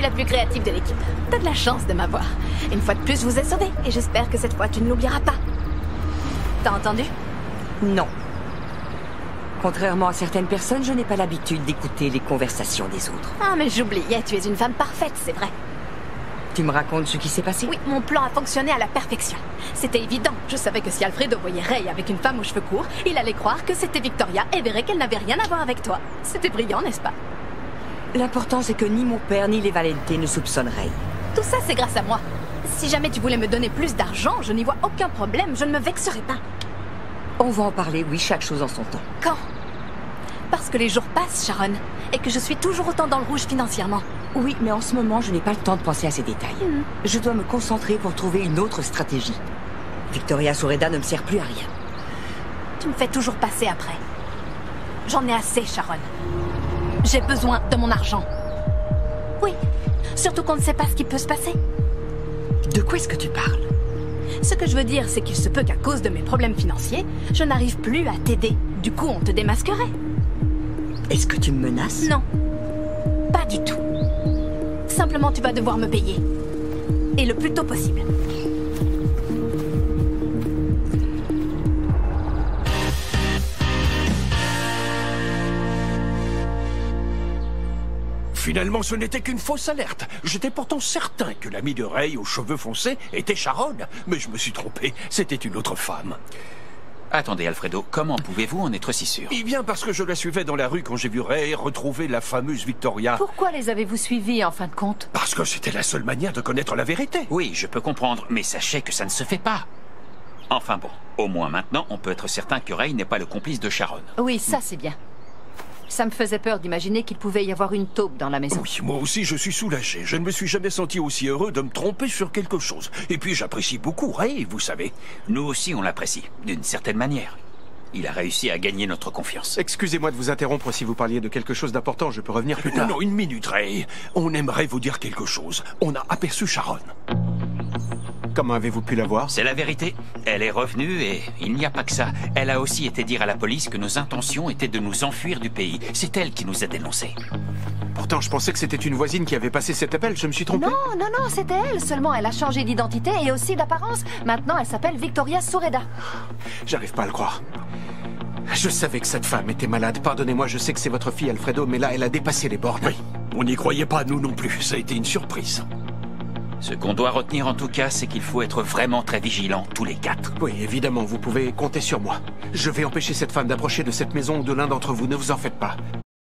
suis la plus créative de l'équipe. T'as de la chance de m'avoir. Une fois de plus, je vous ai sauvé. Et j'espère que cette fois, tu ne l'oublieras pas. T'as entendu? Non. Contrairement à certaines personnes, je n'ai pas l'habitude d'écouter les conversations des autres. Ah, mais j'oubliais, tu es une femme parfaite, c'est vrai. Tu me racontes ce qui s'est passé? Oui, mon plan a fonctionné à la perfection. C'était évident. Je savais que si Alfredo voyait Ray avec une femme aux cheveux courts, il allait croire que c'était Victoria et verrait qu'elle n'avait rien à voir avec toi. C'était brillant, n'est-ce pas? L'important, c'est que ni mon père ni les Valente ne soupçonnent Ray. Tout ça, c'est grâce à moi. Si jamais tu voulais me donner plus d'argent, je n'y vois aucun problème. Je ne me vexerai pas. On va en parler, oui, chaque chose en son temps. Quand? Parce que les jours passent, Sharon, et que je suis toujours autant dans le rouge financièrement. Oui, mais en ce moment, je n'ai pas le temps de penser à ces détails. Je dois me concentrer pour trouver une autre stratégie. Victoria Sureda ne me sert plus à rien. Tu me fais toujours passer après. J'en ai assez, Sharon. J'ai besoin de mon argent. Oui, surtout qu'on ne sait pas ce qui peut se passer. De quoi est-ce que tu parles? Ce que je veux dire, c'est qu'il se peut qu'à cause de mes problèmes financiers, je n'arrive plus à t'aider. Du coup, on te démasquerait. Est-ce que tu me menaces? Non, pas du tout. Simplement, tu vas devoir me payer. Et le plus tôt possible. Finalement, ce n'était qu'une fausse alerte. J'étais pourtant certain que l'ami de Ray aux cheveux foncés était Sharon. Mais je me suis trompé, c'était une autre femme. Attendez, Alfredo, comment pouvez-vous en être si sûr? Eh bien, parce que je la suivais dans la rue quand j'ai vu Ray retrouver la fameuse Victoria. Pourquoi les avez-vous suivis, en fin de compte? Parce que c'était la seule manière de connaître la vérité. Oui, je peux comprendre, mais sachez que ça ne se fait pas. Enfin bon, au moins maintenant, on peut être certain que Ray n'est pas le complice de Sharon. Oui, ça c'est bien. Ça me faisait peur d'imaginer qu'il pouvait y avoir une taupe dans la maison. Oui, moi aussi je suis soulagé. Je ne me suis jamais senti aussi heureux de me tromper sur quelque chose. Et puis j'apprécie beaucoup Ray, vous savez. Nous aussi, on l'apprécie, d'une certaine manière. Il a réussi à gagner notre confiance. Excusez-moi de vous interrompre si vous parliez de quelque chose d'important. Je peux revenir plus tard. Non, une minute, Ray. On aimerait vous dire quelque chose. On a aperçu Sharon. Comment avez-vous pu la voir? C'est la vérité. Elle est revenue et il n'y a pas que ça. Elle a aussi été dire à la police que nos intentions étaient de nous enfuir du pays. C'est elle qui nous a dénoncés. Pourtant, je pensais que c'était une voisine qui avait passé cet appel. Je me suis trompé. Non, non, non, c'était elle. Seulement, elle a changé d'identité et aussi d'apparence. Maintenant, elle s'appelle Victoria Sureda. J'arrive pas à le croire. Je savais que cette femme était malade. Pardonnez-moi, je sais que c'est votre fille, Alfredo, mais là, elle a dépassé les bornes. Oui, on n'y croyait pas, nous non plus. Ça a été une surprise. Ce qu'on doit retenir en tout cas, c'est qu'il faut être vraiment très vigilants, tous les quatre. Oui, évidemment, vous pouvez compter sur moi. Je vais empêcher cette femme d'approcher de cette maison ou de l'un d'entre vous, ne vous en faites pas.